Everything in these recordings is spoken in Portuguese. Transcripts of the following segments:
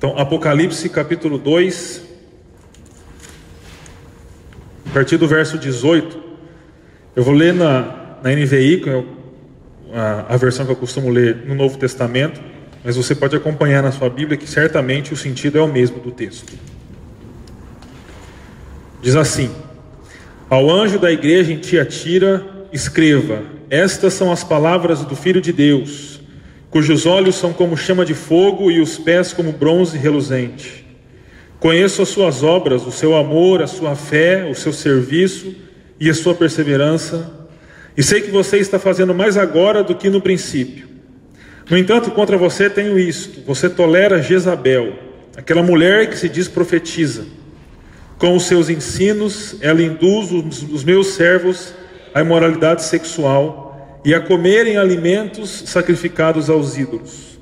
Então, Apocalipse capítulo 2, a partir do verso 18. Eu vou ler na NVI, que é a versão que eu costumo ler no Novo Testamento, mas você pode acompanhar na sua Bíblia, que certamente o sentido é o mesmo do texto. Diz assim: ao anjo da igreja em Tiatira, escreva: estas são as palavras do Filho de Deus, cujos olhos são como chama de fogo e os pés como bronze reluzente. Conheço as suas obras, o seu amor, a sua fé, o seu serviço e a sua perseverança, e sei que você está fazendo mais agora do que no princípio. No entanto, contra você tenho isto: você tolera Jezabel, aquela mulher que se diz profetiza. Com os seus ensinos, ela induz os meus servos à imoralidade sexual e a comerem alimentos sacrificados aos ídolos.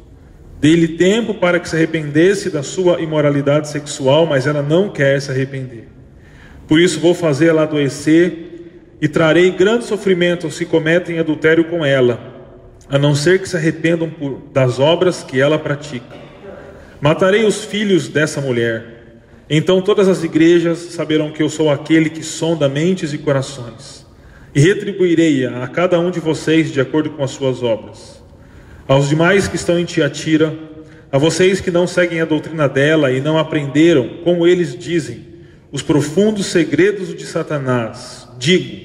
Dei-lhe tempo para que se arrependesse da sua imoralidade sexual, mas ela não quer se arrepender. Por isso vou fazê-la adoecer e trarei grande sofrimento aos que cometem adultério com ela, a não ser que se arrependam das obras que ela pratica. Matarei os filhos dessa mulher. Então todas as igrejas saberão que eu sou aquele que sonda mentes e corações, e retribuirei a cada um de vocês de acordo com as suas obras. Aos demais que estão em Tiatira, a vocês que não seguem a doutrina dela e não aprenderam, como eles dizem, os profundos segredos de Satanás, digo: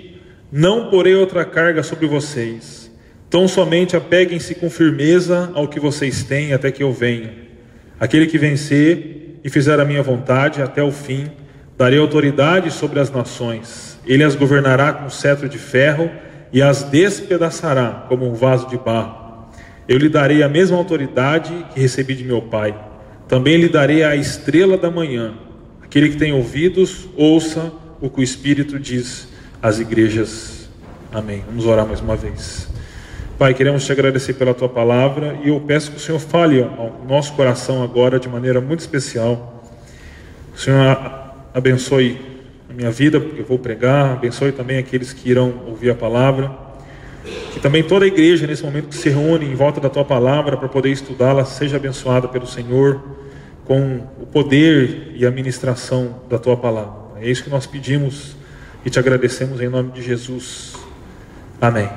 não porei outra carga sobre vocês, tão somente apeguem-se com firmeza ao que vocês têm até que eu venha. Aquele que vencer e fizer a minha vontade até o fim, darei autoridade sobre as nações. Ele as governará com cetro de ferro e as despedaçará como um vaso de barro. Eu lhe darei a mesma autoridade que recebi de meu Pai. Também lhe darei a estrela da manhã. Aquele que tem ouvidos, ouça o que o Espírito diz às igrejas. Amém. Vamos orar mais uma vez. Pai, queremos te agradecer pela tua palavra, e eu peço que o Senhor fale ao nosso coração agora de maneira muito especial. O Senhor abençoe a minha vida, porque eu vou pregar, abençoe também aqueles que irão ouvir a palavra, que também toda a igreja nesse momento que se reúne em volta da tua palavra para poder estudá-la, seja abençoada pelo Senhor com o poder e a ministração da tua palavra. É isso que nós pedimos e te agradecemos em nome de Jesus. Amém.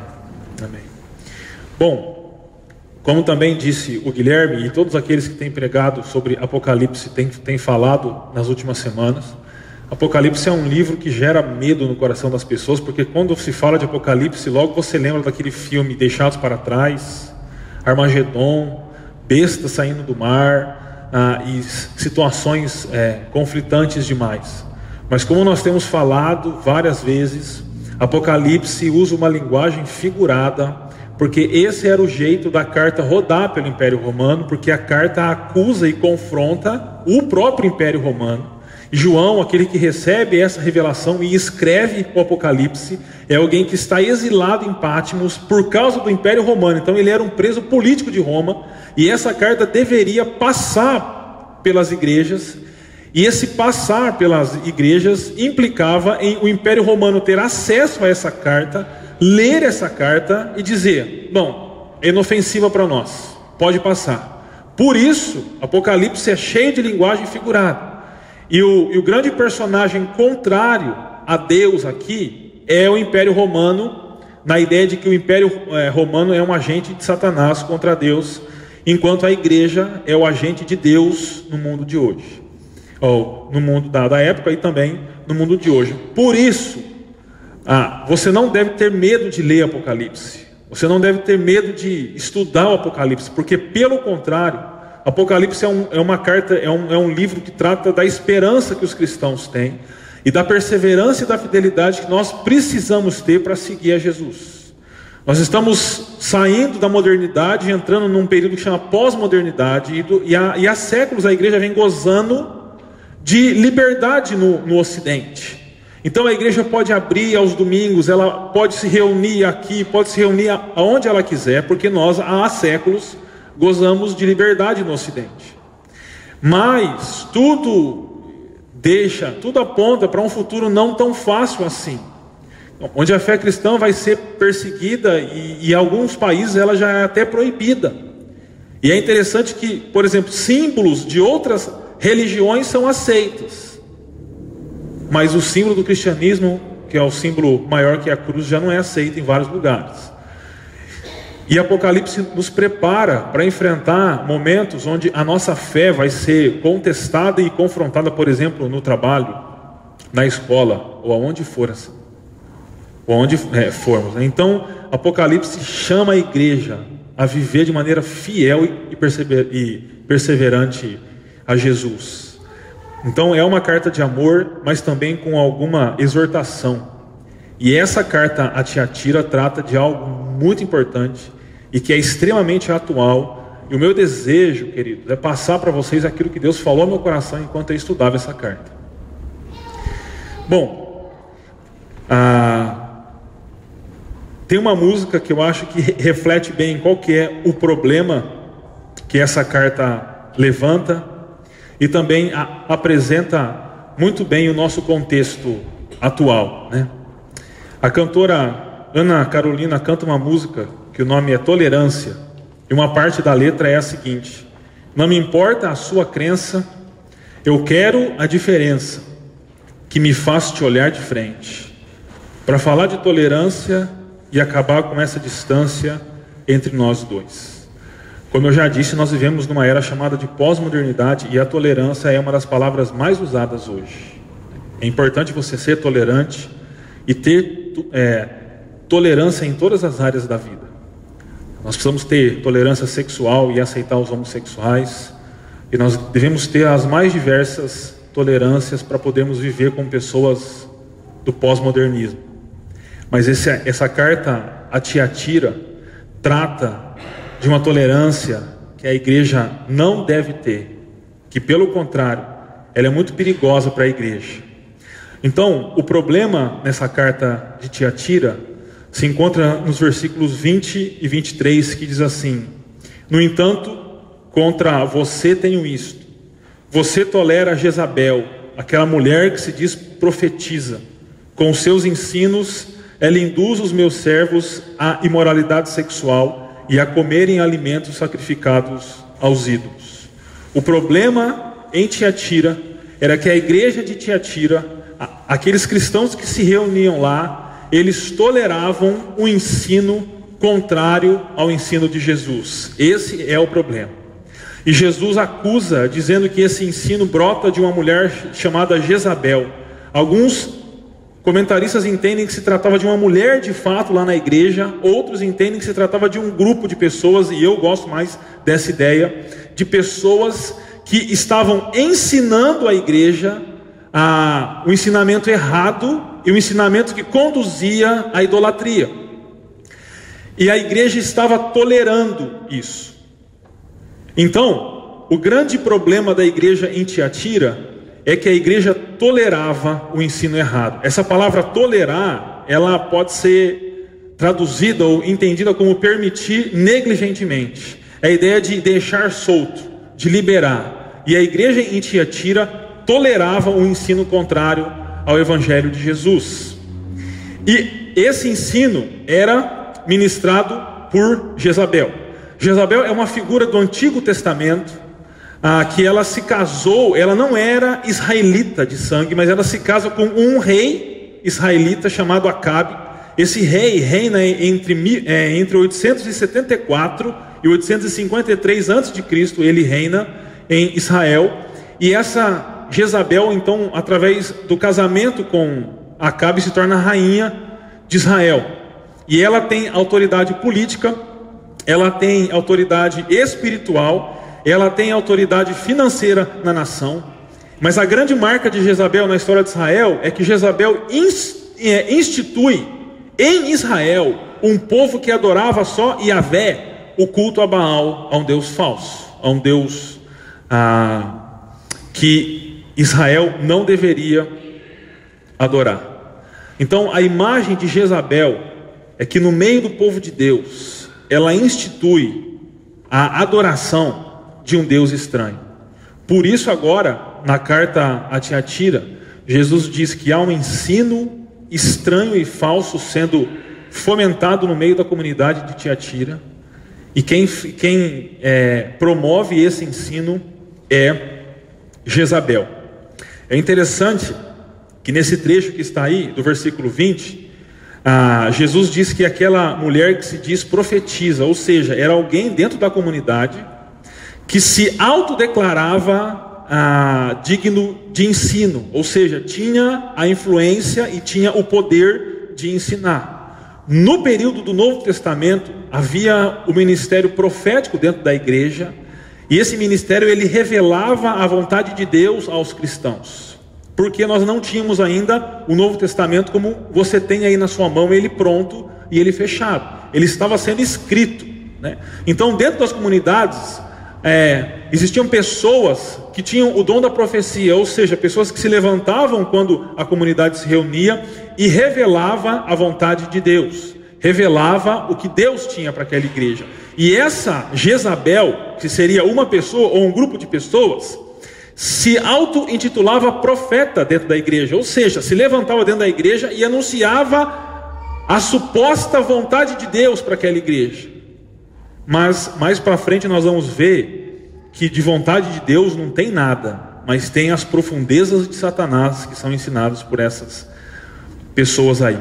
Amém. Bom, como também disse o Guilherme e todos aqueles que têm pregado sobre Apocalipse têm falado nas últimas semanas, Apocalipse é um livro que gera medo no coração das pessoas, porque quando se fala de Apocalipse, logo você lembra daquele filme Deixados para Trás, Armagedon, bestas saindo do mar, e situações conflitantes demais. Mas como nós temos falado várias vezes, Apocalipse usa uma linguagem figurada, porque esse era o jeito da carta rodar pelo Império Romano, porque a carta acusa e confronta o próprio Império Romano. João, aquele que recebe essa revelação e escreve o Apocalipse, é alguém que está exilado em Patmos por causa do Império Romano. Então ele era um preso político de Roma, e essa carta deveria passar pelas igrejas, e esse passar pelas igrejas implicava em o Império Romano ter acesso a essa carta, ler essa carta e dizer: bom, é inofensiva para nós, pode passar. Por isso, Apocalipse é cheio de linguagem figurada. E o grande personagem contrário a Deus aqui é o Império Romano, na ideia de que o Império Romano é um agente de Satanás contra Deus, enquanto a igreja é o agente de Deus no mundo de hoje, ou no mundo da época e também no mundo de hoje. Por isso, você não deve ter medo de ler Apocalipse, você não deve ter medo de estudar o Apocalipse, porque pelo contrário, Apocalipse é uma carta, é um livro que trata da esperança que os cristãos têm e da perseverança e da fidelidade que nós precisamos ter para seguir a Jesus. Nós estamos saindo da modernidade e entrando num período que chama pós-modernidade, e há séculos a igreja vem gozando de liberdade no Ocidente. Então a igreja pode abrir aos domingos, ela pode se reunir aqui, pode se reunir aonde ela quiser, porque nós há séculos gozamos de liberdade no Ocidente. Mas tudo aponta para um futuro não tão fácil assim, onde a fé cristã vai ser perseguida e em alguns países ela já é até proibida. E é interessante que, por exemplo, símbolos de outras religiões são aceitos, mas o símbolo do cristianismo, que é o símbolo maior que a cruz, já não é aceito em vários lugares. E Apocalipse nos prepara para enfrentar momentos onde a nossa fé vai ser contestada e confrontada, por exemplo, no trabalho, na escola, ou aonde for, assim, ou onde formos. Então, Apocalipse chama a igreja a viver de maneira fiel e perseverante a Jesus. Então, é uma carta de amor, mas também com alguma exortação. E essa carta a Tiatira trata de algo muito importante e que é extremamente atual. E o meu desejo, queridos, é passar para vocês aquilo que Deus falou no meu coração enquanto eu estudava essa carta. Bom, tem uma música que eu acho que reflete bem qual que é o problema que essa carta levanta e também apresenta muito bem o nosso contexto atual, né? A cantora Ana Carolina canta uma música que o nome é Tolerância, e uma parte da letra é a seguinte: não me importa a sua crença, eu quero a diferença que me faz te olhar de frente, para falar de tolerância e acabar com essa distância entre nós dois. Como eu já disse, nós vivemos numa era chamada de pós-modernidade, e a tolerância é uma das palavras mais usadas hoje. É importante você ser tolerante e ter tolerância em todas as áreas da vida. Nós precisamos ter tolerância sexual e aceitar os homossexuais, e nós devemos ter as mais diversas tolerâncias para podermos viver como pessoas do pós-modernismo. Mas essa carta a Tiatira trata de uma tolerância que a igreja não deve ter, que pelo contrário, ela é muito perigosa para a igreja. Então, o problema nessa carta de Tiatira se encontra nos versículos 20 e 23, que diz assim: no entanto, contra você tenho isto: você tolera Jezabel, aquela mulher que se diz profetiza. Com os seus ensinos, ela induz os meus servos à imoralidade sexual e a comerem alimentos sacrificados aos ídolos. O problema em Tiatira era que a igreja de Tiatira, aqueles cristãos que se reuniam lá, eles toleravam um ensino contrário ao ensino de Jesus. Esse é o problema. E Jesus acusa, dizendo que esse ensino brota de uma mulher chamada Jezabel. Alguns comentaristas entendem que se tratava de uma mulher de fato lá na igreja, outros entendem que se tratava de um grupo de pessoas, e eu gosto mais dessa ideia, de pessoas que estavam ensinando a igreja o ensinamento errado e o ensinamento que conduzia à idolatria. E a igreja estava tolerando isso. Então, o grande problema da igreja em Tiatira é que a igreja tolerava o ensino errado. Essa palavra tolerar, ela pode ser traduzida ou entendida como permitir negligentemente. É a ideia de deixar solto, de liberar. E a igreja em Tiatira tolerava o ensino contrário ao Evangelho de Jesus. E esse ensino era ministrado por Jezabel. Jezabel é uma figura do Antigo Testamento, que ela se casou, ela não era israelita de sangue, mas ela se casa com um rei israelita chamado Acabe. Esse rei reina entre 874 e 853 a.C., ele reina em Israel. E essa Jezabel, então, através do casamento com Acabe, se torna rainha de Israel. E ela tem autoridade política, ela tem autoridade espiritual, ela tem autoridade financeira na nação. Mas a grande marca de Jezabel na história de Israel é que Jezabel institui em Israel um povo que adorava só Yahvé, o culto a Baal, a um Deus falso, a um Deus que Israel não deveria adorar. Então, a imagem de Jezabel é que no meio do povo de Deus, ela institui a adoração de um Deus estranho. Por isso agora, na carta a Tiatira, Jesus diz que há um ensino estranho e falso sendo fomentado no meio da comunidade de Tiatira, E quem promove esse ensino é Jezabel. É interessante que nesse trecho que está aí, do versículo 20, Jesus diz que aquela mulher que se diz profetiza, ou seja, era alguém dentro da comunidade que se autodeclarava digno de ensino, ou seja, tinha a influência e tinha o poder de ensinar. No período do Novo Testamento havia o ministério profético dentro da igreja, e esse ministério ele revelava a vontade de Deus aos cristãos, porque nós não tínhamos ainda o Novo Testamento como você tem aí na sua mão, ele pronto e ele fechado, ele estava sendo escrito, né? Então dentro das comunidades existiam pessoas que tinham o dom da profecia, ou seja, pessoas que se levantavam quando a comunidade se reunia e revelava a vontade de Deus, revelava o que Deus tinha para aquela igreja. E essa Jezabel, que seria uma pessoa ou um grupo de pessoas, se auto-intitulava profeta dentro da igreja, ou seja, se levantava dentro da igreja e anunciava a suposta vontade de Deus para aquela igreja. Mas mais para frente nós vamos ver que de vontade de Deus não tem nada, mas tem as profundezas de Satanás que são ensinadas por essas pessoas aí.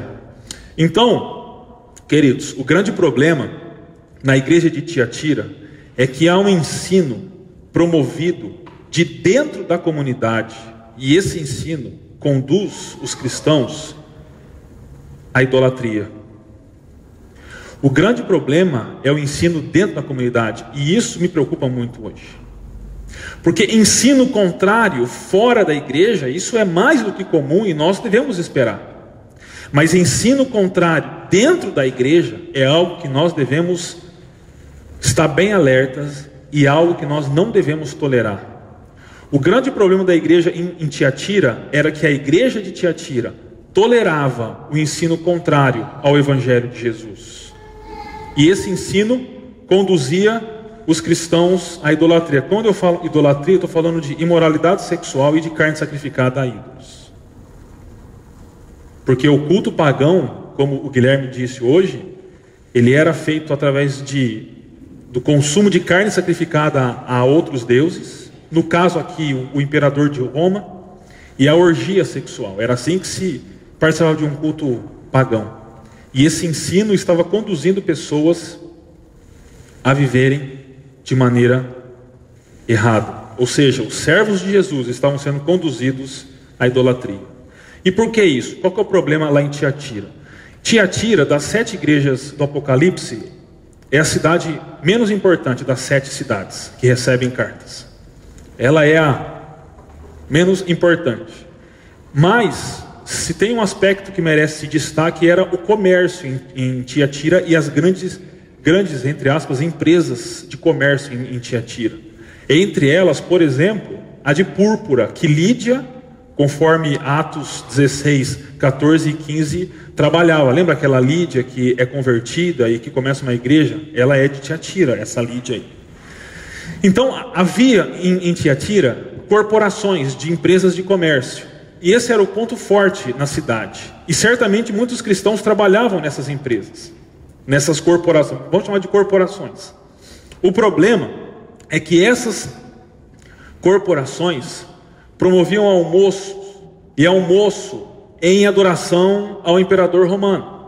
Então, queridos, o grande problema na igreja de Tiatira é que há um ensino promovido de dentro da comunidade, e esse ensino conduz os cristãos à idolatria. O grande problema é o ensino dentro da comunidade, e isso me preocupa muito hoje, porque ensino contrário fora da igreja, isso é mais do que comum e nós devemos esperar. Mas ensino contrário dentro da igreja é algo que nós devemos estar bem alertas e algo que nós não devemos tolerar. O grande problema da igreja em Tiatira era que a igreja de Tiatira tolerava o ensino contrário ao evangelho de Jesus. E esse ensino conduzia os cristãos à idolatria. Quando eu falo idolatria, eu estou falando de imoralidade sexual e de carne sacrificada a ídolos. Porque o culto pagão, como o Guilherme disse hoje, ele era feito através do consumo de carne sacrificada a outros deuses. No caso aqui, o imperador de Roma, e a orgia sexual. Era assim que se participava de um culto pagão. E esse ensino estava conduzindo pessoas a viverem de maneira errada. Ou seja, os servos de Jesus estavam sendo conduzidos à idolatria. E por que isso? Qual que é o problema lá em Tiatira? Tiatira, das 7 igrejas do Apocalipse, é a cidade menos importante das 7 cidades que recebem cartas. Ela é a menos importante. Mas se tem um aspecto que merece destaque, era o comércio em Tiatira e as grandes, entre aspas, empresas de comércio em Tiatira. Entre elas, por exemplo, a de púrpura, que Lídia, conforme Atos 16, 14 e 15, trabalhava. Lembra aquela Lídia que é convertida e que começa uma igreja? Ela é de Tiatira, essa Lídia aí. Então, havia em Tiatira corporações de empresas de comércio. E esse era o ponto forte na cidade. E certamente muitos cristãos trabalhavam nessas empresas, nessas corporações, vamos chamar de corporações. O problema é que essas corporações promoviam almoços e almoço em adoração ao imperador romano.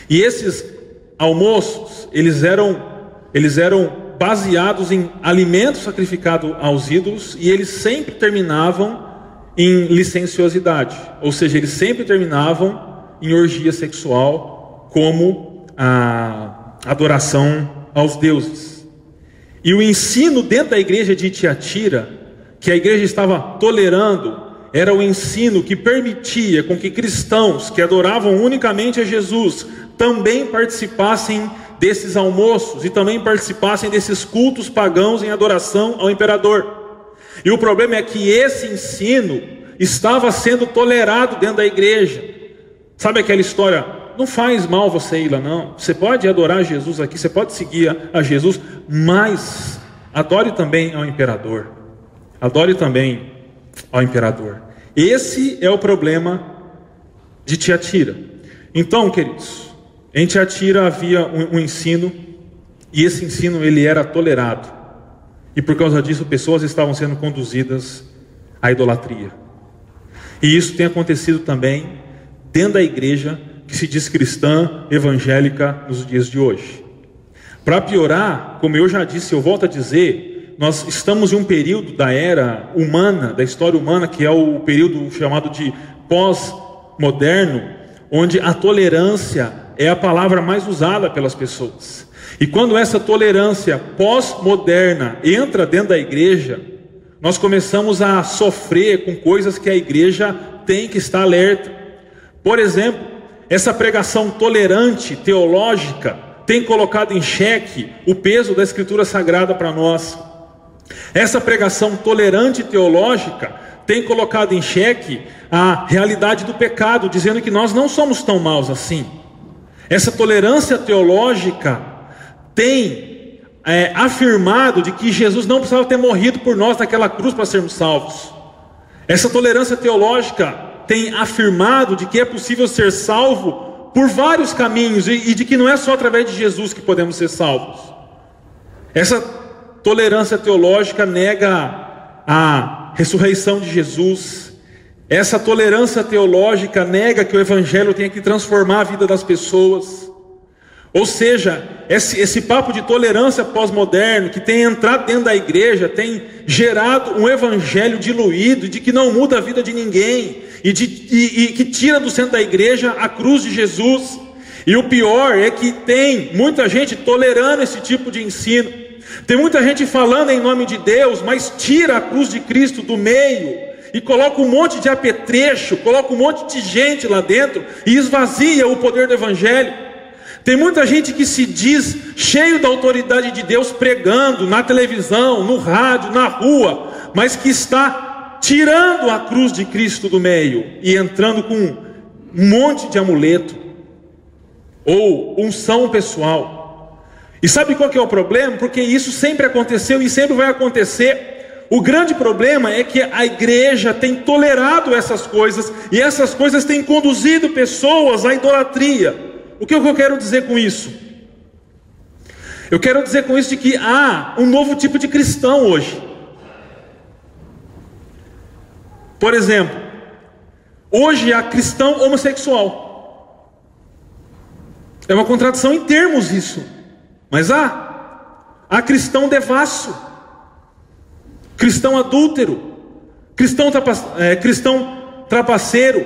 E esses almoços, eles eram baseados em alimentos sacrificados aos ídolos, e eles sempre terminavam em licenciosidade, ou seja, eles sempre terminavam em orgia sexual, como a adoração aos deuses. E o ensino dentro da igreja de Tiatira, que a igreja estava tolerando, era o ensino que permitia com que cristãos que adoravam unicamente a Jesus também participassem desses almoços e também participassem desses cultos pagãos em adoração ao imperador. E o problema é que esse ensino estava sendo tolerado dentro da igreja. Sabe aquela história? Não faz mal você ir lá, não. Você pode adorar Jesus aqui, você pode seguir a Jesus, mas adore também ao imperador. Adore também ao imperador. Esse é o problema de Tiatira. Então, queridos, em Tiatira havia um ensino e esse ensino ele era tolerado, e por causa disso pessoas estavam sendo conduzidas à idolatria. E isso tem acontecido também dentro da igreja que se diz cristã evangélica nos dias de hoje. Para piorar, como eu já disse, eu volto a dizer, nós estamos em um período da era humana, da história humana, que é o período chamado de pós-moderno, onde a tolerância é a palavra mais usada pelas pessoas. E quando essa tolerância pós-moderna entra dentro da igreja, nós começamos a sofrer com coisas que a igreja tem que estar alerta. Por exemplo, essa pregação tolerante, teológica, tem colocado em xeque o peso da Escritura Sagrada para nós. Essa pregação tolerante teológica tem colocado em xeque a realidade do pecado, dizendo que nós não somos tão maus assim. Essa tolerância teológica tem afirmado de que Jesus não precisava ter morrido por nós naquela cruz para sermos salvos. Essa tolerância teológica tem afirmado de que é possível ser salvo por vários caminhos e de que não é só através de Jesus que podemos ser salvos. Essa tolerância teológica nega a ressurreição de Jesus. Essa tolerância teológica nega que o evangelho tenha que transformar a vida das pessoas. Ou seja, esse papo de tolerância pós-moderno que tem entrado dentro da igreja tem gerado um evangelho diluído, de que não muda a vida de ninguém, e que tira do centro da igreja a cruz de Jesus. E o pior é que tem muita gente tolerando esse tipo de ensino. Tem muita gente falando em nome de Deus, mas tira a cruz de Cristo do meio e coloca um monte de apetrecho, coloca um monte de gente lá dentro e esvazia o poder do evangelho. Tem muita gente que se diz cheio da autoridade de Deus, pregando na televisão, no rádio, na rua, mas que está tirando a cruz de Cristo do meio e entrando com um monte de amuleto ou unção pessoal. E sabe qual que é o problema? Porque isso sempre aconteceu e sempre vai acontecer. O grande problema é que a igreja tem tolerado essas coisas, e essas coisas têm conduzido pessoas à idolatria. O que eu quero dizer com isso? Eu quero dizer com isso de que há um novo tipo de cristão hoje. Por exemplo, hoje há cristão homossexual. É uma contradição em termos isso, mas há cristão devasso, cristão adúltero, cristão trapaceiro,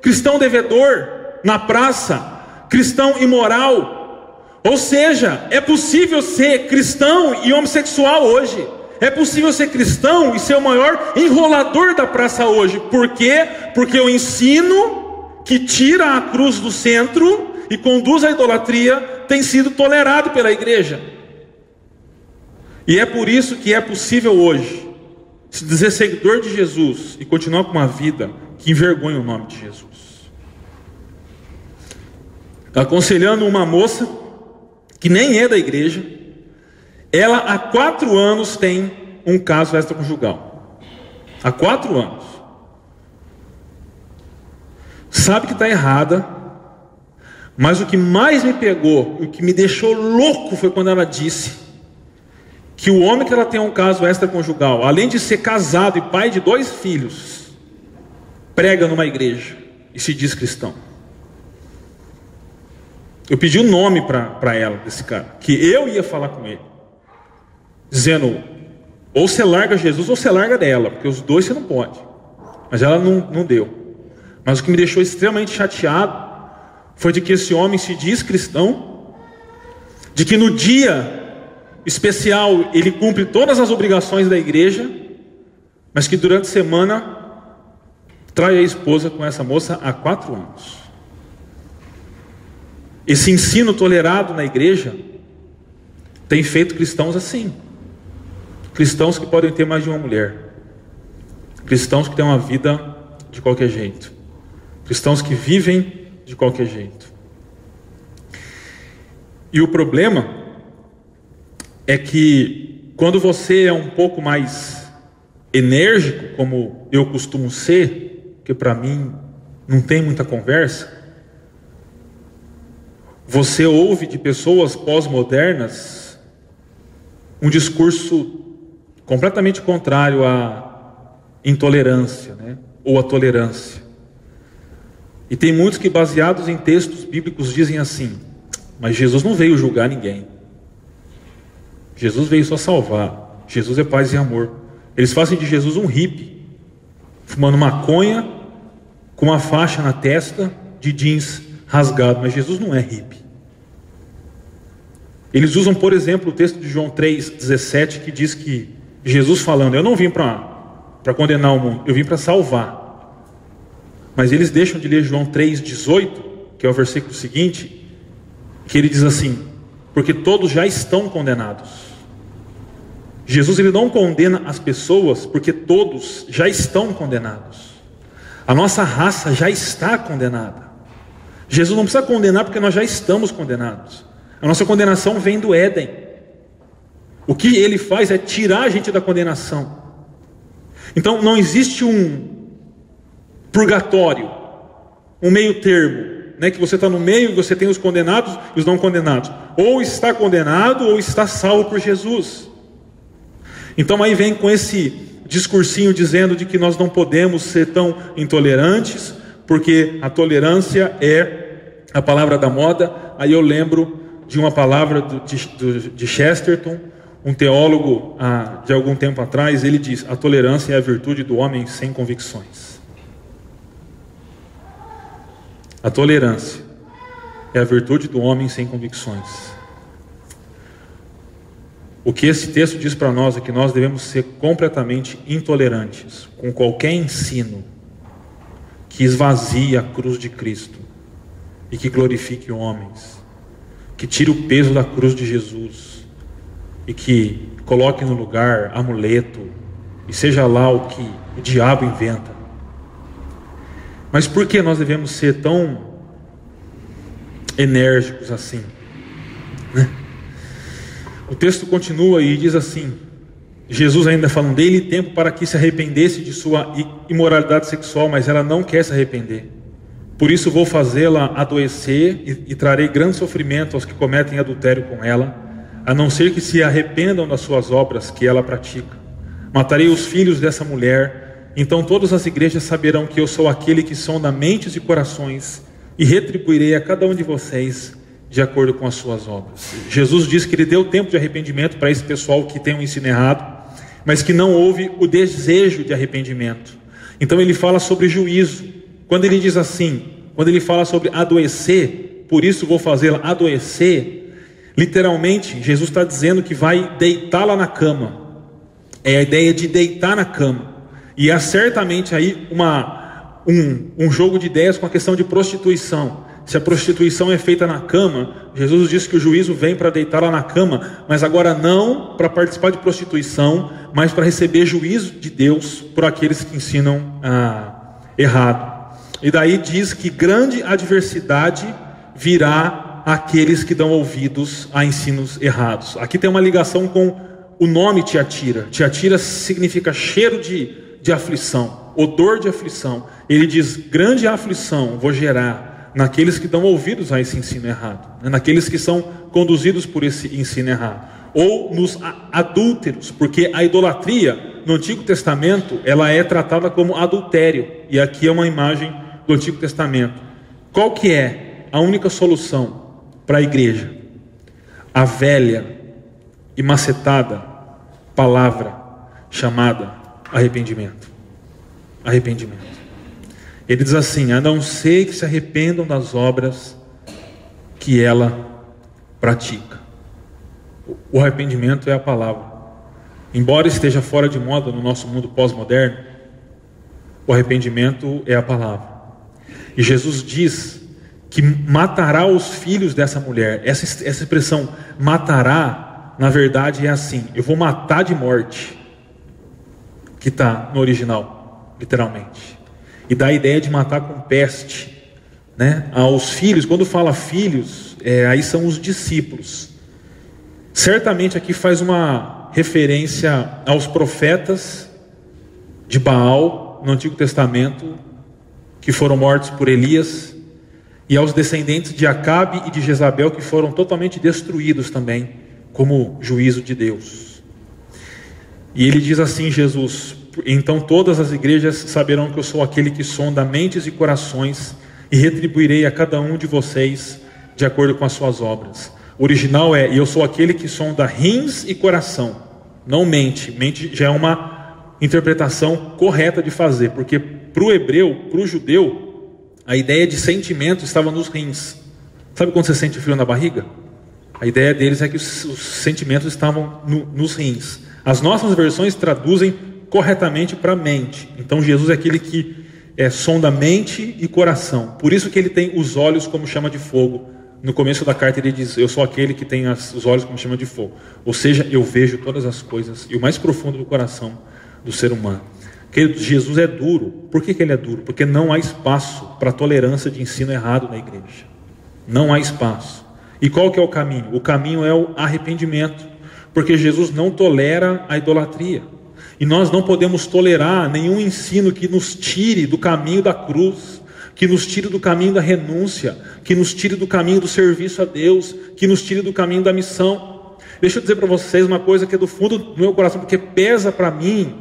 cristão devedor na praça, cristão imoral. Ou seja, é possível ser cristão e homossexual hoje. É possível ser cristão e ser o maior enrolador da praça hoje. Por quê? Porque o ensino que tira a cruz do centro e conduz à idolatria tem sido tolerado pela igreja. E é por isso que é possível hoje se dizer seguidor de Jesus e continuar com uma vida que envergonha o nome de Jesus. Aconselhando uma moça que nem é da igreja, ela há 4 anos tem um caso extraconjugal. Há 4 anos. Sabe que está errada, mas o que mais me pegou, o que me deixou louco foi quando ela disse que o homem que ela tem um caso extraconjugal, além de ser casado e pai de 2 filhos, prega numa igreja e se diz cristão. Eu pedi o nome para ela, desse cara, que eu ia falar com ele, dizendo, ou você larga Jesus ou você larga dela, porque os dois você não pode. Mas ela não deu. Mas o que me deixou extremamente chateado foi de que esse homem se diz cristão, de que no dia especial ele cumpre todas as obrigações da igreja, mas que durante a semana trai a esposa com essa moça há 4 anos. Esse ensino tolerado na igreja tem feito cristãos assim. Cristãos que podem ter mais de uma mulher. Cristãos que têm uma vida de qualquer jeito. Cristãos que vivem de qualquer jeito. E o problema é que quando você é um pouco mais enérgico, como eu costumo ser, que para mim não tem muita conversa, você ouve de pessoas pós-modernas um discurso completamente contrário à intolerância, né? Ou à tolerância. E tem muitos que, baseados em textos bíblicos, dizem assim: mas Jesus não veio julgar ninguém. Jesus veio só salvar. Jesus é paz e amor. Eles fazem de Jesus um hippie, fumando maconha, com uma faixa na testa, de jeans rasgado. Mas Jesus não é hippie. Eles usam, por exemplo, o texto de João 3,17, que diz que Jesus falando: eu não vim para condenar o mundo, eu vim para salvar. Mas eles deixam de ler João 3,18, que é o versículo seguinte, que ele diz assim: porque todos já estão condenados. Jesus, ele não condena as pessoas porque todos já estão condenados. A nossa raça já está condenada. Jesus não precisa condenar porque nós já estamos condenados. A nossa condenação vem do Éden. O que ele faz é tirar a gente da condenação. Então não existe um purgatório, um meio termo, né, que você está no meio e você tem os condenados e os não condenados. Ou está condenado ou está salvo por Jesus. Então aí vem com esse discursinho dizendo de que nós não podemos ser tão intolerantes, porque a tolerância é a palavra da moda. Aí eu lembro de uma palavra de Chesterton, um teólogo de algum tempo atrás. Ele diz: a tolerância é a virtude do homem sem convicções. A tolerância é a virtude do homem sem convicções. O que esse texto diz para nós é que nós devemos ser completamente intolerantes com qualquer ensino que esvazie a cruz de Cristo e que glorifique homens, que tire o peso da cruz de Jesus e que coloque no lugar amuleto e seja lá o que o diabo inventa. Mas por que nós devemos ser tão enérgicos assim, né? O texto continua e diz assim, Jesus ainda falando: dele tempo para que se arrependesse de sua imoralidade sexual, mas ela não quer se arrepender. Por isso vou fazê-la adoecer e trarei grande sofrimento aos que cometem adultério com ela, a não ser que se arrependam das suas obras que ela pratica. Matarei os filhos dessa mulher, então todas as igrejas saberão que eu sou aquele que sonda mentes e corações, e retribuirei a cada um de vocês de acordo com as suas obras. Jesus diz que ele deu tempo de arrependimento para esse pessoal que tem um ensino errado, mas que não houve o desejo de arrependimento. Então ele fala sobre juízo. Quando ele diz assim, quando ele fala sobre adoecer, por isso vou fazê-la adoecer, literalmente Jesus está dizendo que vai deitá-la na cama. É a ideia de deitar na cama. E há certamente aí um jogo de ideias com a questão de prostituição. Se a prostituição é feita na cama, Jesus disse que o juízo vem para deitá-la na cama, mas agora não para participar de prostituição, mas para receber juízo de Deus por aqueles que ensinam errado. E daí diz que grande adversidade virá àqueles que dão ouvidos a ensinos errados. Aqui tem uma ligação com o nome Tiatira. Tiatira significa cheiro de aflição, odor de aflição. Ele diz: grande aflição vou gerar naqueles que dão ouvidos a esse ensino errado, naqueles que são conduzidos por esse ensino errado, ou nos adúlteros, porque a idolatria no Antigo Testamento ela é tratada como adultério, e aqui é uma imagem do Antigo Testamento. Qual que é a única solução para a igreja? A velha e macetada palavra chamada arrependimento. Arrependimento. Ele diz assim: a não ser que se arrependam das obras que ela pratica. O arrependimento é a palavra. Embora esteja fora de moda no nosso mundo pós-moderno, o arrependimento é a palavra. E Jesus diz que matará os filhos dessa mulher. Essa expressão matará, na verdade é assim: eu vou matar de morte, que está no original, literalmente. E dá a ideia de matar com peste, né? Aos filhos. Quando fala filhos, aí são os discípulos. Certamente aqui faz uma referência aos profetas de Baal no Antigo Testamento, que foram mortos por Elias, e aos descendentes de Acabe e de Jezabel, que foram totalmente destruídos também como juízo de Deus. E ele diz assim, Jesus: então todas as igrejas saberão que eu sou aquele que sonda mentes e corações, e retribuirei a cada um de vocês de acordo com as suas obras. O original é: e eu sou aquele que sonda rins e coração, não mente. Mente já é uma interpretação correta de fazer, porque para o hebreu, para o judeu, a ideia de sentimento estava nos rins. Sabe quando você sente frio na barriga? A ideia deles é que os sentimentos estavam nos rins. As nossas versões traduzem corretamente para mente. Então Jesus é aquele que sonda mente e coração. Por isso que ele tem os olhos como chama de fogo. No começo da carta ele diz: eu sou aquele que tem os olhos como chama de fogo. Ou seja, eu vejo todas as coisas e o mais profundo do coração do ser humano. Jesus é duro. Por que ele é duro? Porque não há espaço para tolerância de ensino errado na igreja. Não há espaço. E qual que é o caminho? O caminho é o arrependimento. Porque Jesus não tolera a idolatria. E nós não podemos tolerar nenhum ensino que nos tire do caminho da cruz, que nos tire do caminho da renúncia, que nos tire do caminho do serviço a Deus, que nos tire do caminho da missão. Deixa eu dizer para vocês uma coisa que é do fundo do meu coração, porque pesa para mim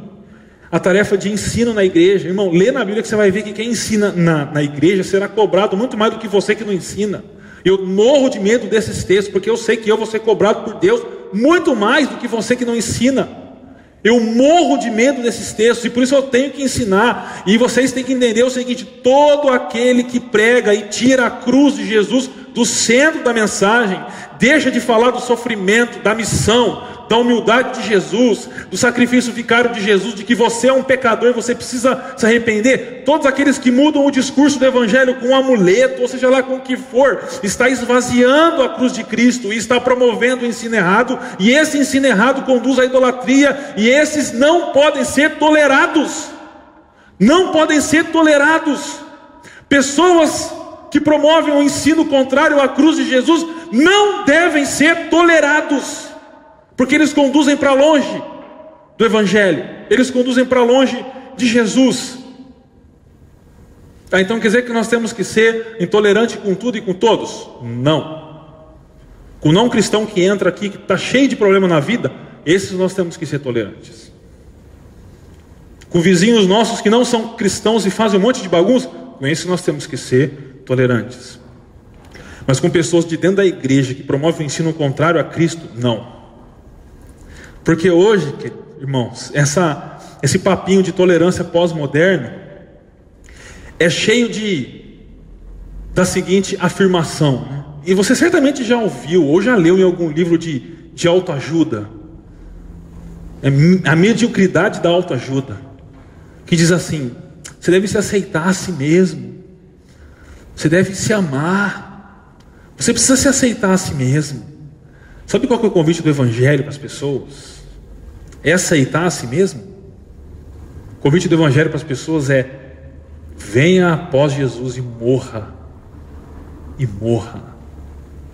a tarefa de ensino na igreja. Irmão, lê na Bíblia que você vai ver que quem ensina na igreja será cobrado muito mais do que você que não ensina. Eu morro de medo desses textos, porque eu sei que eu vou ser cobrado por Deus muito mais do que você que não ensina. Eu morro de medo desses textos, e por isso eu tenho que ensinar. E vocês têm que entender o seguinte: todo aquele que prega e tira a cruz de Jesus do centro da mensagem, deixa de falar do sofrimento, da missão, da humildade de Jesus, do sacrifício vicário de Jesus, de que você é um pecador e você precisa se arrepender. Todos aqueles que mudam o discurso do evangelho com um amuleto, ou seja lá com o que for, está esvaziando a cruz de Cristo e está promovendo o ensino errado, e esse ensino errado conduz à idolatria, e esses não podem ser tolerados. Não podem ser tolerados. Pessoas que promovem um ensino contrário à cruz de Jesus não devem ser tolerados, porque eles conduzem para longe do evangelho, eles conduzem para longe de Jesus. Então quer dizer que nós temos que ser intolerantes com tudo e com todos? Não. Com o não cristão que entra aqui, que está cheio de problema na vida, esses nós temos que ser tolerantes. Com vizinhos nossos que não são cristãos e fazem um monte de bagunça, com esses nós temos que ser tolerantes. Mas com pessoas de dentro da igreja que promovem o ensino contrário a Cristo, não. Porque hoje, irmãos, esse papinho de tolerância pós-moderno é cheio da seguinte afirmação, né? E você certamente já ouviu ou já leu em algum livro de autoajuda, a mediocridade da autoajuda, que diz assim: você deve se aceitar a si mesmo, você deve se amar, você precisa se aceitar a si mesmo. Sabe qual que é o convite do evangelho para as pessoas? É aceitar a si mesmo. O convite do evangelho para as pessoas é: venha após Jesus e morra. E morra.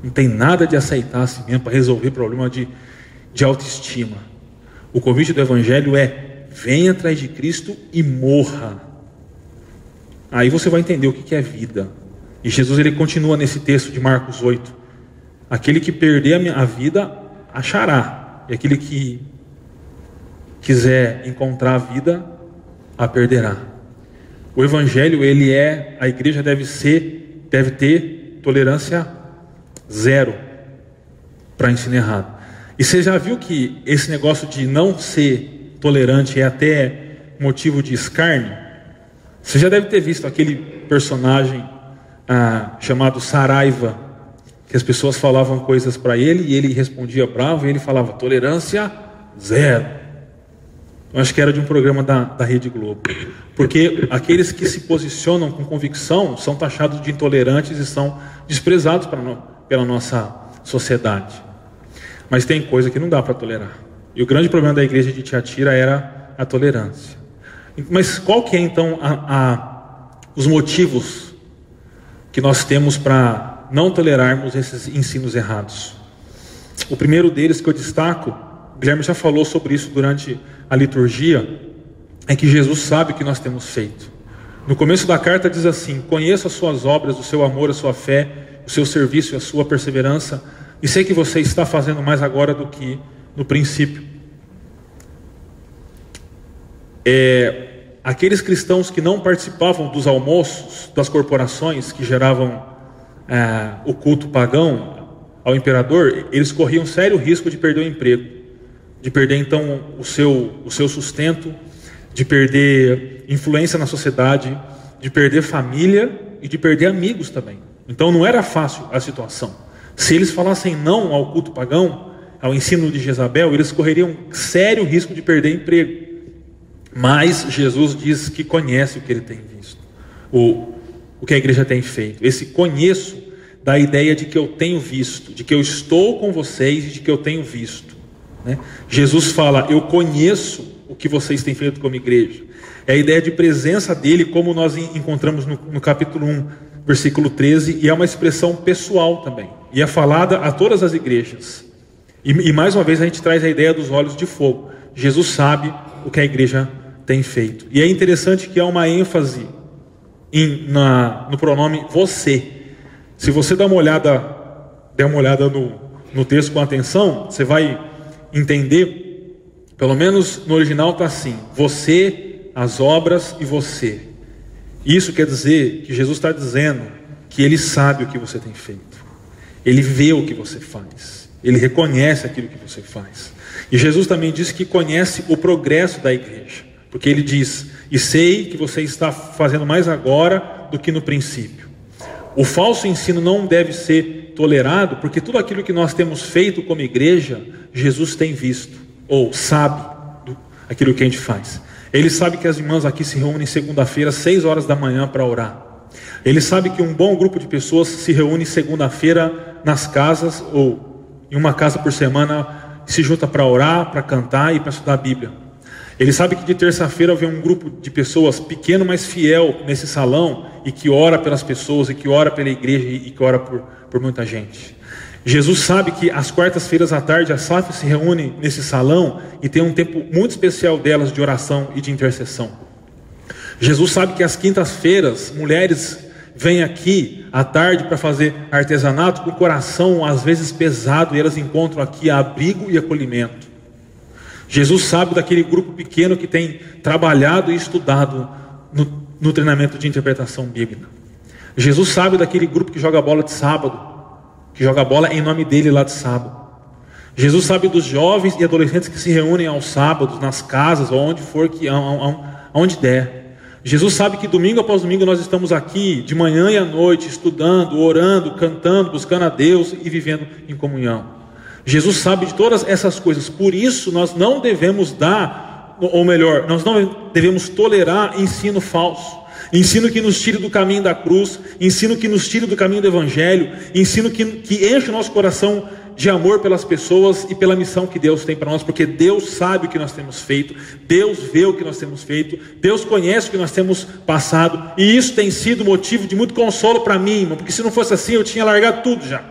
Não tem nada de aceitar a si mesmo para resolver problema de autoestima. O convite do evangelho é: venha atrás de Cristo e morra. Aí você vai entender o que é vida. E Jesus ele continua nesse texto de Marcos 8: aquele que perder a vida achará, e aquele que quiser encontrar a vida a perderá. O evangelho a igreja deve ter tolerância zero para ensino errado. E você já viu que esse negócio de não ser tolerante é até motivo de escárnio? Você já deve ter visto aquele personagem chamado Saraiva, que as pessoas falavam coisas para ele e ele respondia bravo, e ele falava tolerância zero. Eu acho que era de um programa da Rede Globo. Porque aqueles que se posicionam com convicção são taxados de intolerantes e são desprezados pela nossa sociedade. Mas tem coisa que não dá para tolerar. E o grande problema da igreja de Tiatira era a tolerância. Mas qual que é então os motivos que nós temos para não tolerarmos esses ensinos errados? O primeiro deles que eu destaco, o Guilherme já falou sobre isso durante a liturgia, é que Jesus sabe o que nós temos feito. No começo da carta diz assim: conheço as suas obras, o seu amor, a sua fé, o seu serviço e a sua perseverança, e sei que você está fazendo mais agora do que no princípio. Aqueles cristãos que não participavam dos almoços das corporações que geravam o culto pagão ao imperador, eles corriam sério risco de perder o emprego, de perder então o seu sustento, de perder influência na sociedade, de perder família e de perder amigos também. Então não era fácil a situação. Se eles falassem não ao culto pagão, ao ensino de Jezabel, eles correriam sério risco de perder emprego. Mas Jesus diz que conhece o que ele tem visto, o que a igreja tem feito. Esse conheço dá a ideia de que eu tenho visto, de que eu estou com vocês e de que eu tenho visto, né? Jesus fala, eu conheço o que vocês têm feito como igreja. É a ideia de presença dele, como nós encontramos no capítulo 1, versículo 13, e é uma expressão pessoal também, e é falada a todas as igrejas. E mais uma vez a gente traz a ideia dos olhos de fogo. Jesus sabe o que a igreja tem feito. E é interessante que há uma ênfase no pronome você. Se você der uma olhada no texto com atenção, você vai entender, pelo menos no original está assim, você, as obras e você. Isso quer dizer que Jesus está dizendo que Ele sabe o que você tem feito, Ele vê o que você faz, Ele reconhece aquilo que você faz. E Jesus também diz que conhece o progresso da igreja, porque Ele diz, e sei que você está fazendo mais agora do que no princípio. O falso ensino não deve ser tolerado, porque tudo aquilo que nós temos feito como igreja, Jesus tem visto, ou sabe aquilo que a gente faz. Ele sabe que as irmãs aqui se reúnem segunda-feira, 6 horas da manhã para orar. Ele sabe que um bom grupo de pessoas se reúne segunda-feira nas casas, ou em uma casa por semana, se junta para orar, para cantar e para estudar a Bíblia. Ele sabe que de terça-feira vem um grupo de pessoas pequeno, mas fiel nesse salão, e que ora pelas pessoas, e que ora pela igreja, e que ora por muita gente. Jesus sabe que às quartas-feiras à tarde a SAF se reúne nesse salão e tem um tempo muito especial delas de oração e de intercessão. Jesus sabe que às quintas-feiras mulheres vêm aqui à tarde para fazer artesanato com o coração às vezes pesado, e elas encontram aqui abrigo e acolhimento. Jesus sabe daquele grupo pequeno que tem trabalhado e estudado no treinamento de interpretação bíblica. Jesus sabe daquele grupo que joga bola de sábado, que joga bola em nome dele lá de sábado. Jesus sabe dos jovens e adolescentes que se reúnem aos sábados, nas casas, ou onde for, aonde der. Jesus sabe que domingo após domingo nós estamos aqui, de manhã e à noite, estudando, orando, cantando, buscando a Deus e vivendo em comunhão. Jesus sabe de todas essas coisas, por isso nós não devemos nós não devemos tolerar ensino falso, ensino que nos tire do caminho da cruz, ensino que nos tire do caminho do Evangelho, ensino que enche o nosso coração de amor pelas pessoas e pela missão que Deus tem para nós, porque Deus sabe o que nós temos feito, Deus vê o que nós temos feito, Deus conhece o que nós temos passado, e isso tem sido motivo de muito consolo para mim, irmão, porque se não fosse assim eu tinha largado tudo já.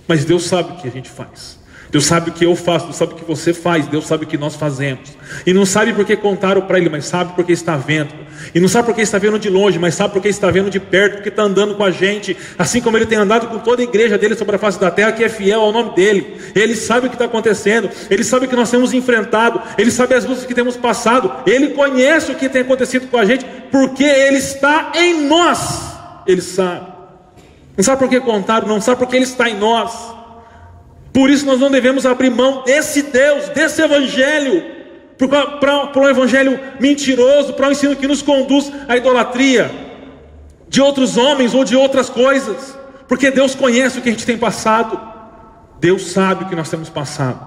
Mas Deus sabe o que a gente faz, Deus sabe o que eu faço, Deus sabe o que você faz, Deus sabe o que nós fazemos. E não sabe porque contaram para Ele, mas sabe porque está vendo. E não sabe porque está vendo de longe, mas sabe porque está vendo de perto, porque está andando com a gente, assim como Ele tem andado com toda a igreja dele sobre a face da terra, que é fiel ao nome dEle. Ele sabe o que está acontecendo, Ele sabe o que nós temos enfrentado, Ele sabe as lutas que temos passado, Ele conhece o que tem acontecido com a gente, porque Ele está em nós. Ele sabe. Não sabe por que contaram, não sabe porque Ele está em nós. Por isso nós não devemos abrir mão desse Deus, desse Evangelho, para um Evangelho mentiroso, para um ensino que nos conduz à idolatria de outros homens ou de outras coisas, porque Deus conhece o que a gente tem passado, Deus sabe o que nós temos passado,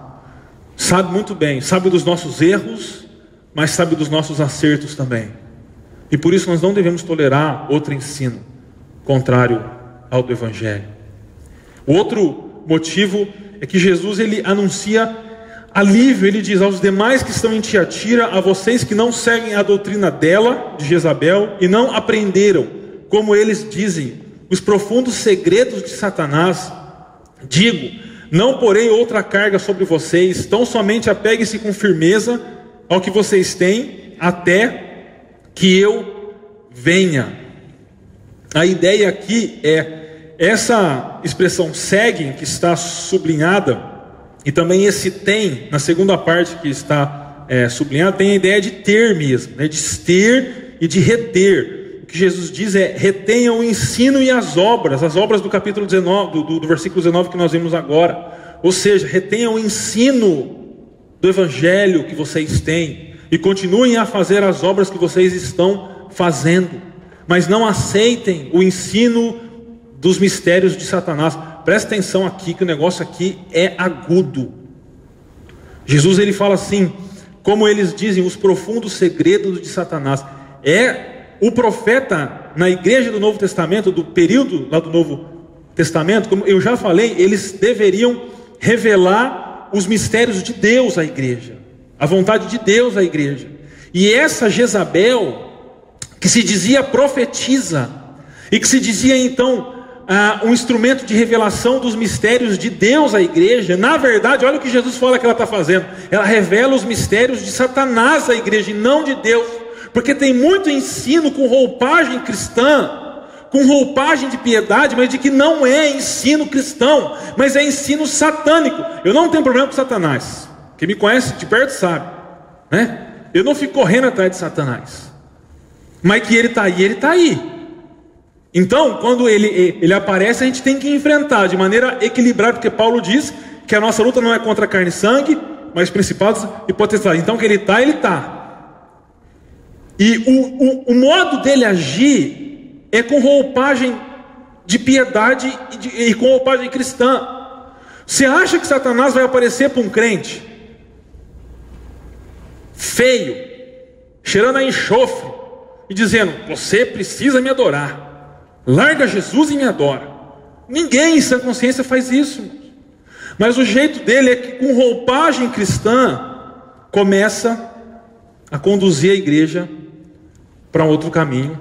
sabe muito bem, sabe dos nossos erros, mas sabe dos nossos acertos também, e por isso nós não devemos tolerar outro ensino contrário ao do Evangelho. O outro motivo é que Jesus ele anuncia alívio. Ele diz aos demais que estão em Tiatira, a vocês que não seguem a doutrina dela, de Jezabel, e não aprenderam, como eles dizem, os profundos segredos de Satanás, digo, não porei outra carga sobre vocês, tão somente apegue-se com firmeza ao que vocês têm, até que eu venha. A ideia aqui é essa expressão seguem, que está sublinhada, e também esse tem, na segunda parte que está sublinhada, tem a ideia de ter mesmo, né? De ter e de reter. O que Jesus diz é: retenham o ensino e as obras do capítulo 19, do versículo 19 que nós vimos agora. Ou seja, retenham o ensino do Evangelho que vocês têm, e continuem a fazer as obras que vocês estão fazendo, mas não aceitem o ensino dos mistérios de Satanás. Presta atenção aqui, que o negócio aqui é agudo. Jesus, ele fala assim, como eles dizem, os profundos segredos de Satanás. O profeta na igreja do Novo Testamento, do período lá do Novo Testamento, como eu já falei, eles deveriam revelar os mistérios de Deus à igreja, a vontade de Deus à igreja. E essa Jezabel, que se dizia profetisa, e que se dizia então um instrumento de revelação dos mistérios de Deus à igreja, na verdade, olha o que Jesus fala que ela está fazendo: ela revela os mistérios de Satanás à igreja, e não de Deus. Porque tem muito ensino com roupagem cristã, com roupagem de piedade, mas de que não é ensino cristão, mas é ensino satânico. Eu não tenho problema com Satanás, quem me conhece de perto sabe, né? Eu não fico correndo atrás de Satanás, mas que ele está aí, ele está aí. Então, quando ele aparece, a gente tem que enfrentar de maneira equilibrada, porque Paulo diz que a nossa luta não é contra carne e sangue, mas principados e potestades. Então, que ele está, ele está. E o modo dele agir é com roupagem de piedade e com roupagem cristã. Você acha que Satanás vai aparecer para um crente feio, cheirando a enxofre, e dizendo: você precisa me adorar, larga Jesus e me adora? Ninguém em sã consciência faz isso. Mas o jeito dele é que, com roupagem cristã, começa a conduzir a igreja para um outro caminho.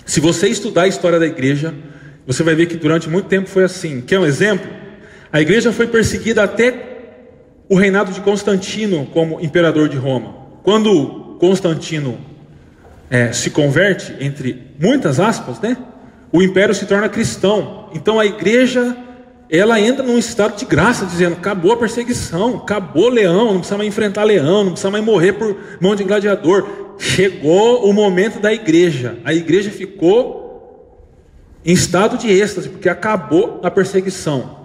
Se você estudar a história da igreja, você vai ver que durante muito tempo foi assim. Quer um exemplo? A igreja foi perseguida até o reinado de Constantino como imperador de Roma. Quando Constantino se converte, entre muitas aspas, né? O império se torna cristão. Então a igreja, ela entra num estado de graça, dizendo: acabou a perseguição, acabou leão, não precisa mais enfrentar leão, não precisa mais morrer por mão de gladiador. Chegou o momento da igreja. A igreja ficou em estado de êxtase, porque acabou a perseguição.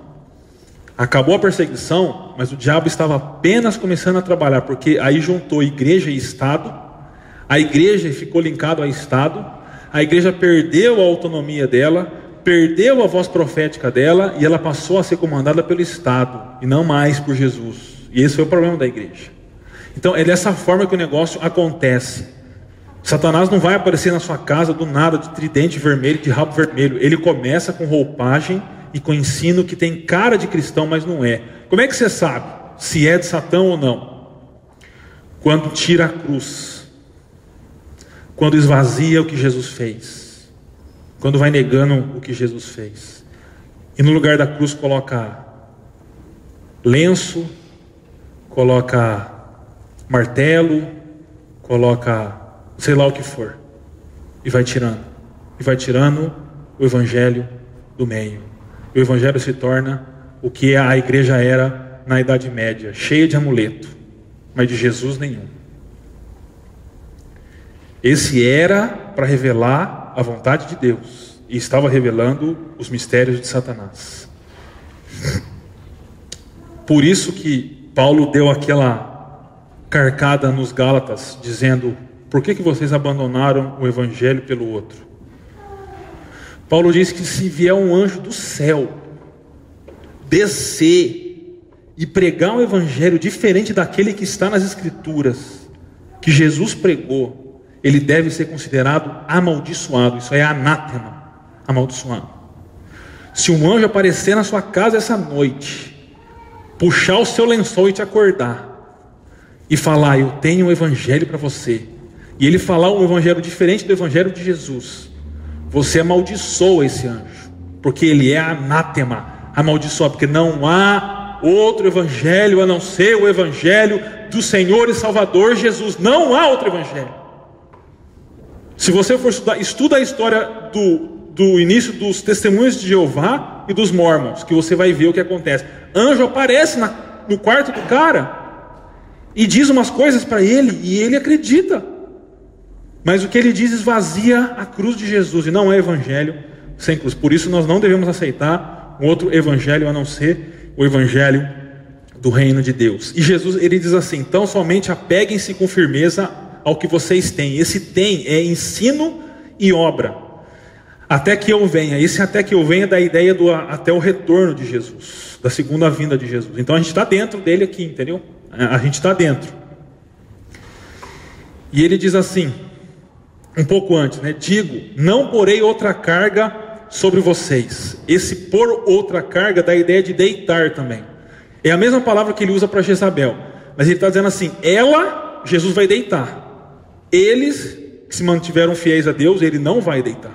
Acabou a perseguição, mas o diabo estava apenas começando a trabalhar, porque aí juntou igreja e Estado. A igreja ficou linkada ao Estado. A igreja perdeu a autonomia dela, perdeu a voz profética dela, e ela passou a ser comandada pelo Estado, e não mais por Jesus. E esse foi o problema da igreja. Então é dessa forma que o negócio acontece. Satanás não vai aparecer na sua casa do nada, de tridente vermelho, de rabo vermelho. Ele começa com roupagem e com ensino que tem cara de cristão, mas não é. Como é que você sabe se é de Satã ou não? Quando tira a cruz, quando esvazia o que Jesus fez, quando vai negando o que Jesus fez, e no lugar da cruz coloca lenço, coloca martelo, coloca sei lá o que for, e vai tirando o evangelho do meio. O evangelho se torna o que a igreja era na Idade Média, cheia de amuleto, mas de Jesus nenhum. Esse era para revelar a vontade de Deus, e estava revelando os mistérios de Satanás. Por isso que Paulo deu aquela carcada nos Gálatas, dizendo: por que vocês abandonaram o evangelho pelo outro? Paulo diz que se vier um anjo do céu descer e pregar um evangelho diferente daquele que está nas escrituras, que Jesus pregou, ele deve ser considerado amaldiçoado. Isso é anátema, amaldiçoado. Se um anjo aparecer na sua casa essa noite, puxar o seu lençol e te acordar e falar: eu tenho um evangelho para você, e ele falar um evangelho diferente do evangelho de Jesus, você amaldiçoa esse anjo, porque ele é anátema, amaldiçoa, porque não há outro evangelho a não ser o evangelho do Senhor e Salvador Jesus. Não há outro evangelho. Se você for estudar, estuda a história do início dos testemunhos de Jeová e dos Mormons, que você vai ver o que acontece. Anjo aparece no quarto do cara e diz umas coisas para ele, e ele acredita. Mas o que ele diz esvazia a cruz de Jesus, e não é evangelho sem cruz. Por isso nós não devemos aceitar um outro evangelho a não ser o evangelho do reino de Deus. E Jesus, ele diz assim: então somente apeguem-se com firmeza ao que vocês têm. Esse tem é ensino e obra, até que eu venha. Esse até que eu venha da ideia do até o retorno de Jesus, da segunda vinda de Jesus. Então a gente está dentro dele aqui, entendeu? A gente está dentro. E ele diz assim, um pouco antes, né? Digo, não porei outra carga sobre vocês. Esse pôr outra carga dá a ideia de deitar também. É a mesma palavra que ele usa para Jezabel, mas ele está dizendo assim: ela, Jesus vai deitar. Eles que se mantiveram fiéis a Deus, ele não vai deitar.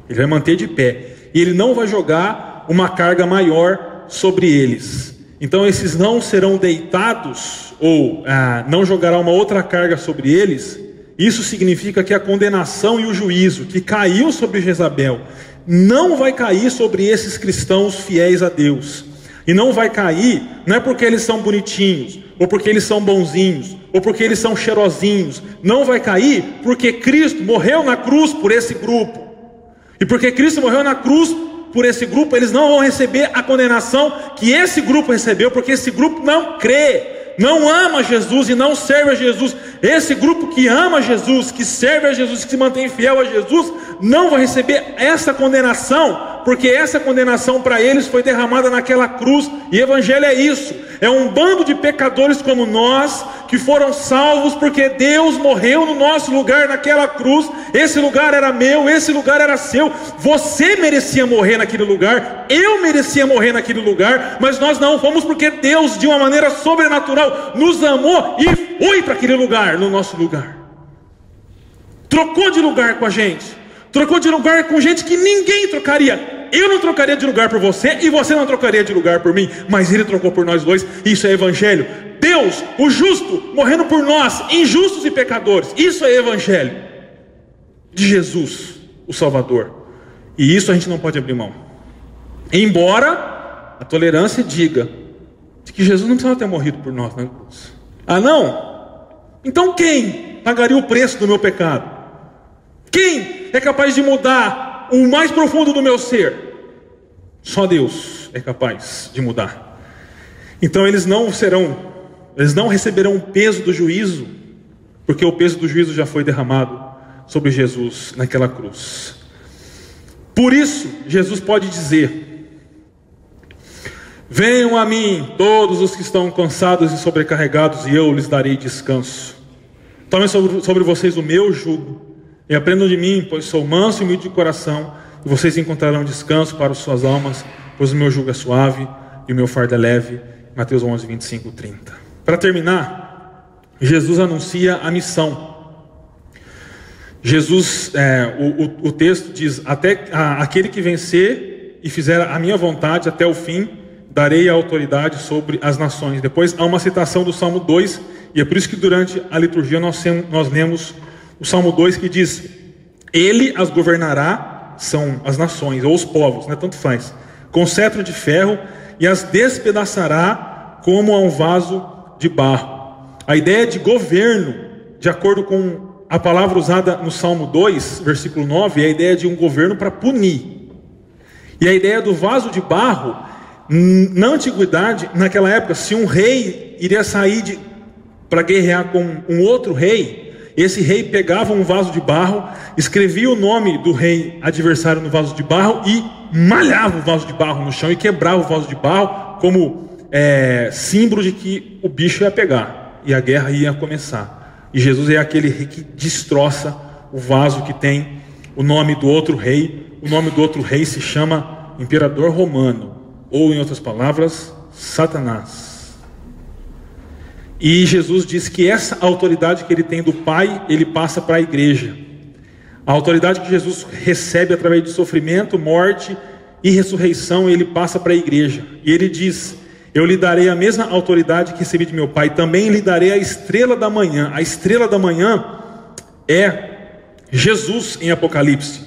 Ele vai manter de pé. E ele não vai jogar uma carga maior sobre eles. Então esses não serão deitados, ou não jogará uma outra carga sobre eles. Isso significa que a condenação e o juízo que caiu sobre Jezabel não vai cair sobre esses cristãos fiéis a Deus. E não vai cair, não é porque eles são bonitinhos, ou porque eles são bonzinhos, ou porque eles são cheirosinhos. Não vai cair porque Cristo morreu na cruz por esse grupo. E porque Cristo morreu na cruz por esse grupo, eles não vão receber a condenação que esse grupo recebeu, porque esse grupo não crê, não ama Jesus e não serve a Jesus. Esse grupo que ama Jesus, que serve a Jesus, que se mantém fiel a Jesus, não vai receber essa condenação, porque essa condenação para eles foi derramada naquela cruz. E evangelho é isso, é um bando de pecadores como nós, que foram salvos porque Deus morreu no nosso lugar naquela cruz. Esse lugar era meu, esse lugar era seu. Você merecia morrer naquele lugar, eu merecia morrer naquele lugar, mas nós não fomos, porque Deus de uma maneira sobrenatural nos amou e foi para aquele lugar, no nosso lugar. Trocou de lugar com a gente, trocou de lugar com gente que ninguém trocaria. Eu não trocaria de lugar por você, e você não trocaria de lugar por mim, mas Ele trocou por nós dois. Isso é evangelho. Deus, o justo, morrendo por nós, injustos e pecadores. Isso é evangelho de Jesus, o Salvador. E isso a gente não pode abrir mão. Embora a tolerância diga de que Jesus não precisava ter morrido por nós na cruz. Ah, não? Então quem pagaria o preço do meu pecado? Quem é capaz de mudar o mais profundo do meu ser? Só Deus é capaz de mudar. Então eles não receberão o peso do juízo, porque o peso do juízo já foi derramado sobre Jesus naquela cruz. Por isso Jesus pode dizer: venham a mim todos os que estão cansados e sobrecarregados, e eu lhes darei descanso. Tomem sobre vocês o meu jugo e aprendam de mim, pois sou manso e humilde de coração, e vocês encontrarão descanso para as suas almas, pois o meu jugo é suave e o meu fardo é leve. Mateus 11, 25, 30. Para terminar, Jesus anuncia a missão. Jesus, o texto diz: até aquele que vencer e fizer a minha vontade até o fim, darei a autoridade sobre as nações. Depois há uma citação do Salmo 2, e é por isso que durante a liturgia nós lemos o Salmo 2, que diz: Ele as governará, são as nações, ou os povos, né? Tanto faz, com cetro de ferro, e as despedaçará como a um vaso de barro. A ideia de governo, de acordo com a palavra usada no Salmo 2, versículo 9, é a ideia de um governo para punir. E a ideia do vaso de barro, na antiguidade, naquela época, se um rei iria sair para guerrear com um outro rei, esse rei pegava um vaso de barro, escrevia o nome do rei adversário no vaso de barro e malhava o vaso de barro no chão e quebrava o vaso de barro como símbolo de que o bicho ia pegar e a guerra ia começar. E Jesus é aquele rei que destroça o vaso que tem o nome do outro rei. O nome do outro rei se chama Imperador Romano, ou em outras palavras, Satanás. E Jesus diz que essa autoridade que ele tem do Pai, ele passa para a igreja. A autoridade que Jesus recebe através de sofrimento, morte e ressurreição, ele passa para a igreja. E ele diz: eu lhe darei a mesma autoridade que recebi de meu Pai, também lhe darei a estrela da manhã. A estrela da manhã é Jesus em Apocalipse.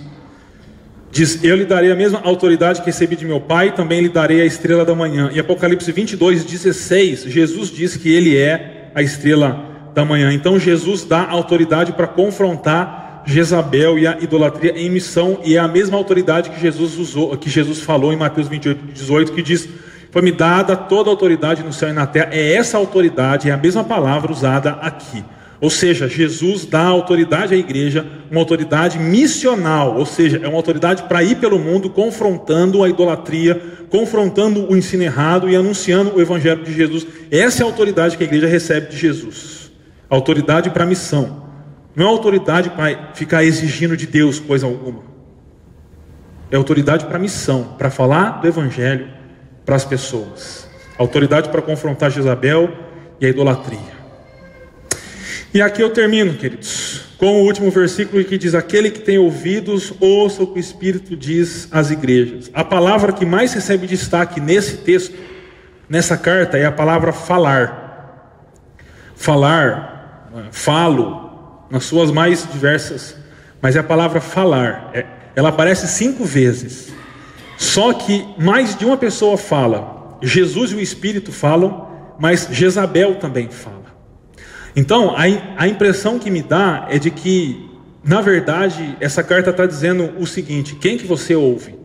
Diz: eu lhe darei a mesma autoridade que recebi de meu Pai, também lhe darei a estrela da manhã. Em Apocalipse 22:16, Jesus diz que ele é a estrela da manhã. Então Jesus dá autoridade para confrontar Jezabel e a idolatria em missão, e é a mesma autoridade que Jesus usou, que Jesus falou em Mateus 28:18, que diz: foi-me dada toda a autoridade no céu e na terra. É essa autoridade, é a mesma palavra usada aqui. Ou seja, Jesus dá autoridade à igreja, uma autoridade missional, ou seja, é uma autoridade para ir pelo mundo confrontando a idolatria, confrontando o ensino errado e anunciando o evangelho de Jesus. Essa é a autoridade que a igreja recebe de Jesus. Autoridade para a missão. Não é autoridade para ficar exigindo de Deus coisa alguma. É autoridade para a missão, para falar do evangelho para as pessoas. Autoridade para confrontar Jezabel e a idolatria. E aqui eu termino, queridos, com o último versículo que diz: aquele que tem ouvidos, ouça o que o Espírito diz às igrejas. A palavra que mais recebe destaque nesse texto, nessa carta, é a palavra falar. Falar, falo, nas suas mais diversas, mas é a palavra falar. Ela aparece 5 vezes. Só que mais de uma pessoa fala. Jesus e o Espírito falam, mas Jezabel também fala. Então, a impressão que me dá é de que, na verdade, essa carta está dizendo o seguinte: quem que você ouve?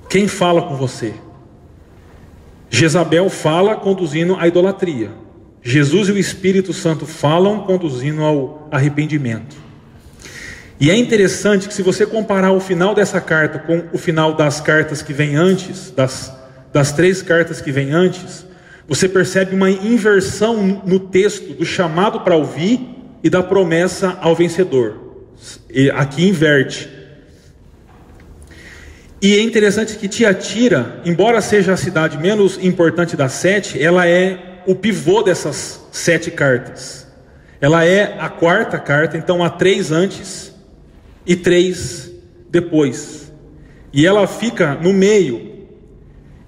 Quem fala com você? Jezabel fala conduzindo à idolatria. Jesus e o Espírito Santo falam conduzindo ao arrependimento. E é interessante que, se você comparar o final dessa carta com o final das cartas que vem antes, das 3 cartas que vem antes, você percebe uma inversão no texto do chamado para ouvir e da promessa ao vencedor. E aqui inverte. E é interessante que Tiatira, embora seja a cidade menos importante das 7, ela é o pivô dessas 7 cartas. Ela é a 4ª carta, então há 3 antes e 3 depois. E ela fica no meio.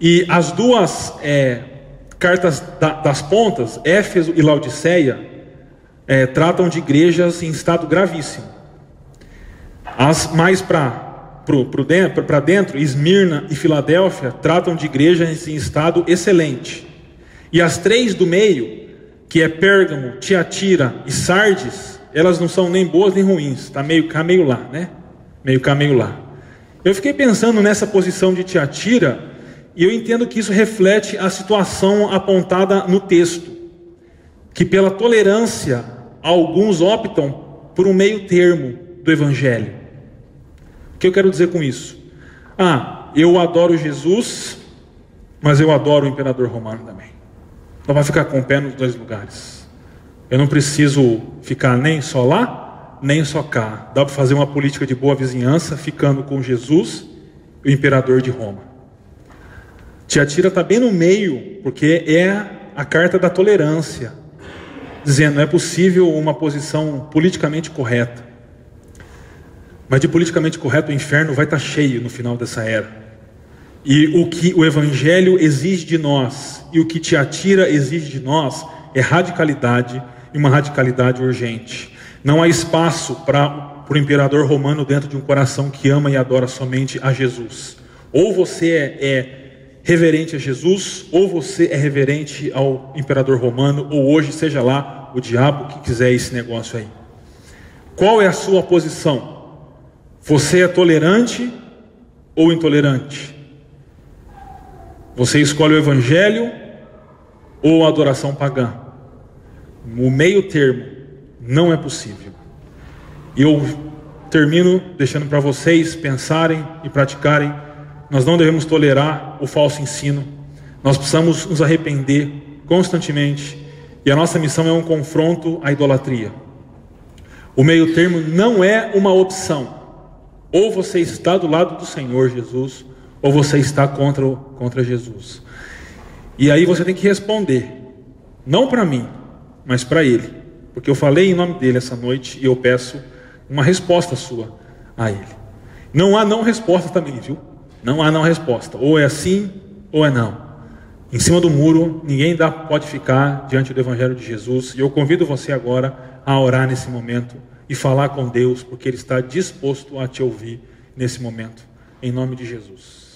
E as duas cartas das pontas, Éfeso e Laodiceia, tratam de igrejas em estado gravíssimo. As mais para dentro, Esmirna e Filadélfia, tratam de igrejas em estado excelente. E as 3 do meio, que é Pérgamo, Tiatira e Sardes, elas não são nem boas nem ruins, está meio cá, meio lá, né? Meio cá, meio lá. Eu fiquei pensando nessa posição de Tiatira, e eu entendo que isso reflete a situação apontada no texto, que pela tolerância, alguns optam por um meio termo do evangelho. O que eu quero dizer com isso? Eu adoro Jesus, mas eu adoro o imperador romano também. Então vai ficar com o pé nos 2 lugares. Eu não preciso ficar nem só lá, nem só cá. Dá para fazer uma política de boa vizinhança, ficando com Jesus, o imperador de Roma. Tiatira está bem no meio, porque é a carta da tolerância, dizendo: não é possível uma posição politicamente correta. Mas de politicamente correto o inferno vai estar cheio no final dessa era. E o que o evangelho exige de nós, e o que Tiatira exige de nós, é radicalidade, e uma radicalidade urgente. Não há espaço para o imperador romano dentro de um coração que ama e adora somente a Jesus. Ou você é reverente a Jesus, ou você é reverente ao imperador romano, ou hoje seja lá o diabo que quiser esse negócio aí. Qual é a sua posição? Você é tolerante ou intolerante? Você escolhe o evangelho ou a adoração pagã? O meio termo não é possível. E eu termino deixando para vocês pensarem e praticarem. Nós não devemos tolerar o falso ensino. Nós precisamos nos arrepender constantemente. E a nossa missão é um confronto à idolatria. O meio termo não é uma opção. Ou você está do lado do Senhor Jesus, ou você está contra Jesus. E aí você tem que responder. Não para mim, mas para Ele. Porque eu falei em nome dEle essa noite, e eu peço uma resposta sua a Ele. Não há não resposta também, viu? Não há não resposta, ou é assim ou é não. Em cima do muro, ninguém pode ficar diante do evangelho de Jesus. E eu convido você agora a orar nesse momento e falar com Deus, porque Ele está disposto a te ouvir nesse momento, em nome de Jesus.